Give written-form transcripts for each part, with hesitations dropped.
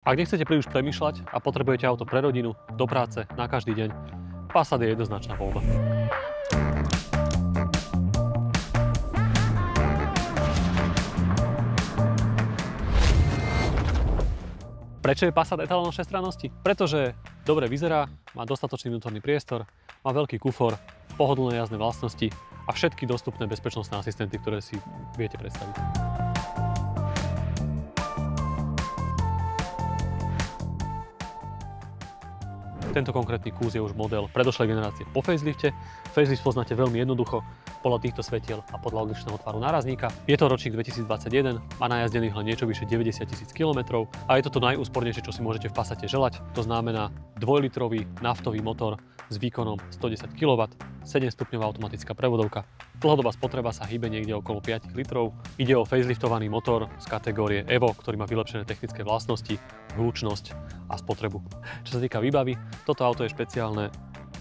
Ak nechcete príliš premýšľať a potrebujete auto pre rodinu, do práce, na každý deň, Passat je jednoznačná voľba. Prečo je Passat etalónom všestrannosti? Pretože dobre vyzerá, má dostatočný vnútorný priestor, má veľký kufor, pohodlné jazdné vlastnosti a všetky dostupné bezpečnostné asistenty, ktoré si viete predstaviť. Tento konkrétny Cruise je už model predošlej generácie po facelifte. Facelift poznáte veľmi jednoducho podľa týchto svetiel a podľa odlišného tvaru nárazníka. Je to ročník 2021, má najazdených len niečo vyše 90 000 km a je to najúspornejšie, čo si môžete v Passate želať. To znamená 2-litrový naftový motor s výkonom 110 kW, 7-stupňová automatická prevodovka. Dlhodobá spotreba sa hýbe niekde okolo 5 litrov. Ide o faceliftovaný motor z kategórie Evo, ktorý má vylepšené technické vlastnosti, hlučnosť a spotrebu. Čo sa týka výbavy, toto auto je špeciálne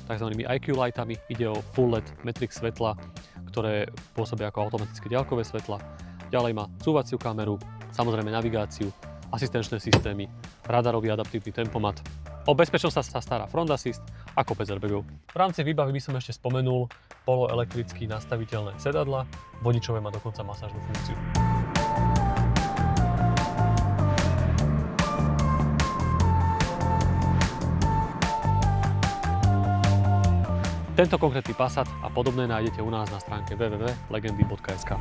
tzv. IQ lightami. Ide o full LED Matrix svetla, ktoré pôsobia ako automatické diaľkové svetla. Ďalej má cúvaciu kameru, samozrejme navigáciu, asistenčné systémy, radarový adaptívny tempomat. O bezpečnosť sa stará Front Assist a kopec airbagov. V rámci výbavy by som ešte spomenul poloelektricky nastaviteľné sedadla, vodičové má dokonca masážnu funkciu. Tento konkrétny Passat a podobné nájdete u nás na stránke www.legendy.sk.